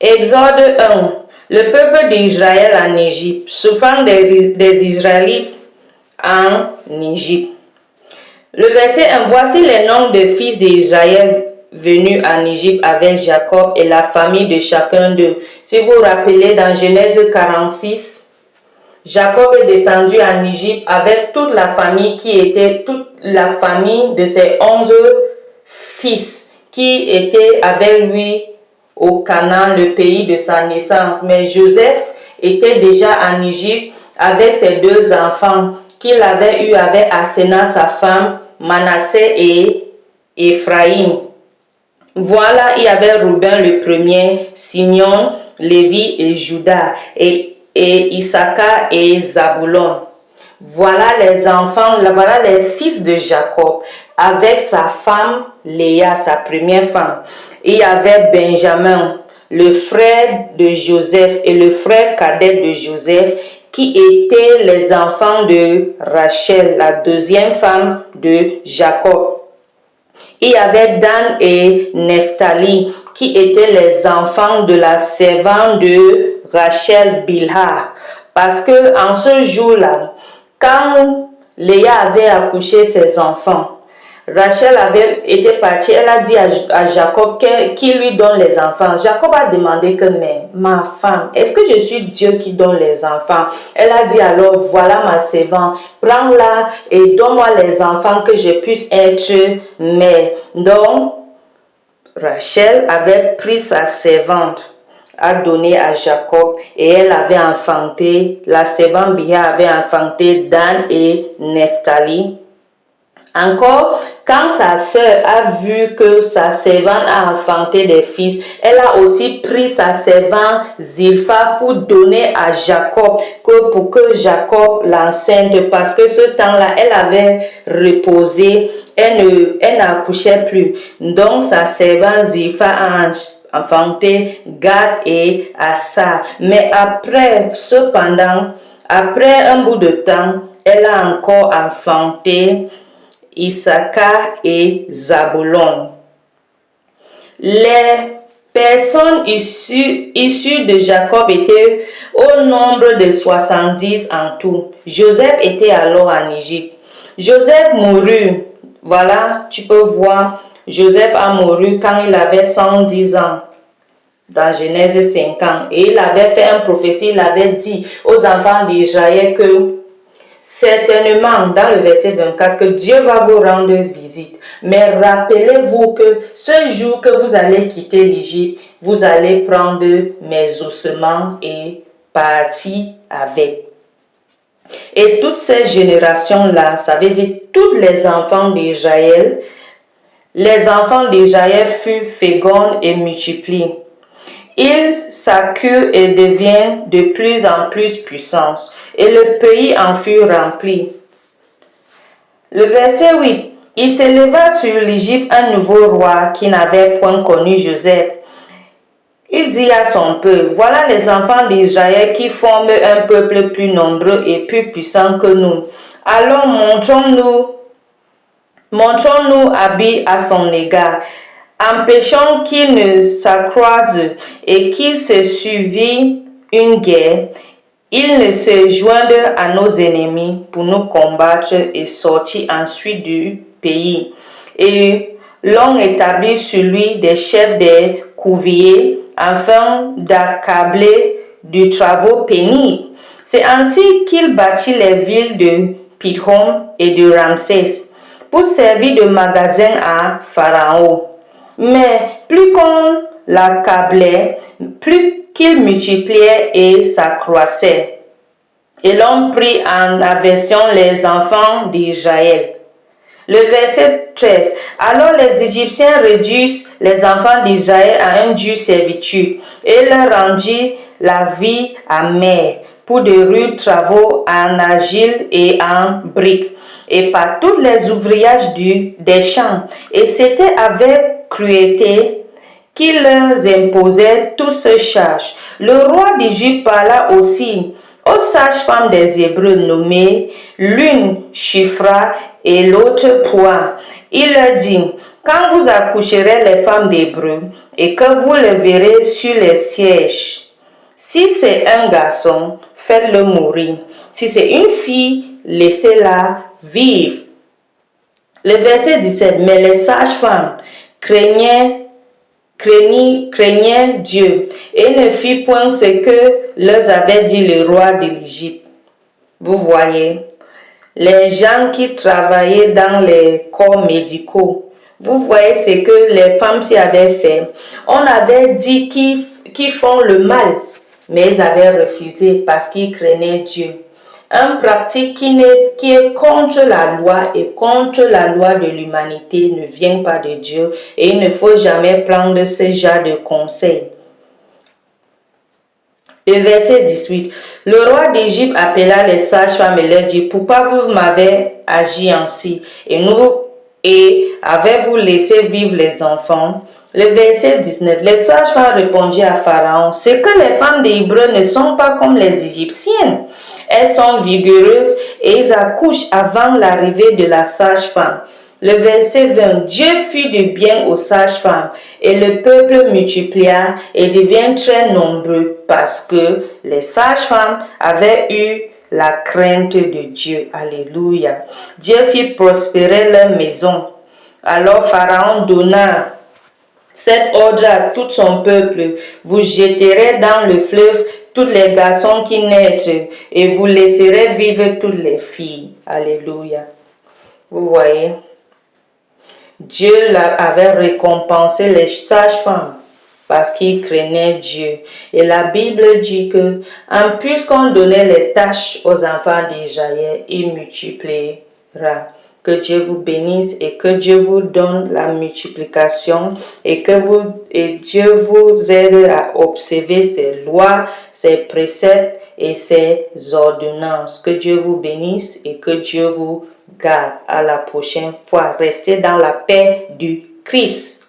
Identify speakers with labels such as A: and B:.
A: Exode 1. Le peuple d'Israël en Égypte, souffrant des Israélites en Égypte. Le verset 1. Voici les noms des fils d'Israël venus en Égypte avec Jacob et la famille de chacun d'eux. Si vous vous rappelez, dans Genèse 46, Jacob est descendu en Égypte avec toute la famille de ses 11 fils qui étaient avec lui au Canaan, le pays de sa naissance. Mais Joseph était déjà en Égypte avec ses 2 enfants qu'il avait eus avec Asséna, sa femme, Manassé et Éphraïm. Voilà, il y avait Ruben le premier, Simeon, Lévi et Juda, et Issachar et Zabulon. Voilà les fils de Jacob, avec sa femme Léa, sa première femme. Il y avait Benjamin, le frère de Joseph et le frère cadet de Joseph, qui étaient les enfants de Rachel, la deuxième femme de Jacob. Il y avait Dan et Nephtali, qui étaient les enfants de la servante de Rachel, Bilha. Parce que en ce jour-là, quand Léa avait accouché ses enfants, Rachel avait été partie, elle a dit à Jacob qu'il lui donne les enfants. Jacob a demandé que, mais ma femme, est-ce que je suis Dieu qui donne les enfants? Elle a dit alors, voilà ma servante, prends-la et donne-moi les enfants que je puisse être mère. Donc, Rachel avait pris sa servante, a donné à Jacob et elle avait enfanté, la servante Bilha avait enfanté Dan et Nephtali. Encore, quand sa sœur a vu que sa servante a enfanté des fils, elle a aussi pris sa servante Zilpha pour donner à Jacob, pour que Jacob l'enceinte, parce que ce temps-là, elle avait reposé, elle n'accouchait plus. Donc, sa servante Zilpha a enfanté Gad et Assa. Mais après un bout de temps, elle a encore enfanté Issachar et Zabulon. Les personnes issues de Jacob étaient au nombre de 70 en tout. Joseph était alors en Égypte. Joseph mourut. Voilà, tu peux voir, Joseph a mouru quand il avait 110 ans. Dans Genèse 50. Et il avait fait une prophétie, il avait dit aux enfants d'Israël que certainement, dans le verset 24, que Dieu va vous rendre visite. Mais rappelez-vous que ce jour que vous allez quitter l'Égypte, vous allez prendre mes ossements et partir avec. Et toutes ces générations-là, ça veut dire tous les enfants d'Israël, furent féconds et multiplient. Ils s'accrurent et deviennent de plus en plus puissants, et le pays en fut rempli. Le verset 8. Il s'éleva sur l'Égypte un nouveau roi qui n'avait point connu Joseph. Il dit à son peuple, voilà les enfants d'Israël qui forment un peuple plus nombreux et plus puissant que nous. Alors montrons-nous habits à son égard. Empêchons qu'ils ne s'accroisent et qu'ils se suivent une guerre. Ils ne se joignent à nos ennemis pour nous combattre et sortir ensuite du pays. Et l'on établit sur lui des chefs des couvriers afin d'accabler du travail pénible. C'est ainsi qu'il bâtit les villes de Pithom et de Ramsès pour servir de magasin à Pharaon. Mais plus qu'on l'accablait, plus qu'il multipliait et s'accroissait. Et l'on prit en aversion les enfants d'Israël. Le verset 13. Alors les Égyptiens réduisent les enfants d'Israël à une dure servitude et leur rendirent la vie amère pour de rudes travaux en argile et en briques et par tous les ouvrillages des champs. Et c'était avec cruauté qu'il leur imposait toutes ces charges. Le roi d'Égypte parla aussi aux sages-femmes des Hébreux nommées l'une Shifra et l'autre Poua. Il leur dit, Quand vous accoucherez les femmes d'Hébreu et que vous le verrez sur les sièges, si c'est un garçon, faites-le mourir. Si c'est une fille, laissez-la vivre. Le verset 17, mais les sages-femmes craignaient Dieu et ne firent point ce que leur avait dit le roi de l'Égypte. Vous voyez, les gens qui travaillaient dans les corps médicaux, vous voyez ce que les femmes s'y avaient fait. On avait dit qu'ils font le mal, mais ils avaient refusé parce qu'ils craignaient Dieu. Un pratique qui est contre la loi et contre la loi de l'humanité ne vient pas de Dieu et il ne faut jamais prendre ce genre de conseils. Le verset 18. Le roi d'Égypte appela les sages-femmes et leur dit, pourquoi vous m'avez agi ainsi et avez-vous laissé vivre les enfants? Le verset 19. Les sages-femmes répondirent à Pharaon, c'est que les femmes des Hébreux ne sont pas comme les Égyptiennes. Elles sont vigoureuses et elles accouchent avant l'arrivée de la sage-femme. Le verset 20. Dieu fit du bien aux sages-femmes et le peuple multiplia et devint très nombreux parce que les sages-femmes avaient eu la crainte de Dieu. Alléluia. Dieu fit prospérer leur maison. Alors Pharaon donna cet ordre à tout son peuple. Vous jetterez dans le fleuve tous les garçons qui naissent et vous laisserez vivre toutes les filles. Alléluia. Vous voyez, Dieu avait récompensé les sages-femmes parce qu'ils craignaient Dieu. Et la Bible dit que, puisqu'on donnait les tâches aux enfants d'Israël, il multipliera. Que Dieu vous bénisse et que Dieu vous donne la multiplication et Dieu vous aide à observer ses lois, ses préceptes et ses ordonnances. Que Dieu vous bénisse et que Dieu vous garde. À la prochaine fois. Restez dans la paix du Christ.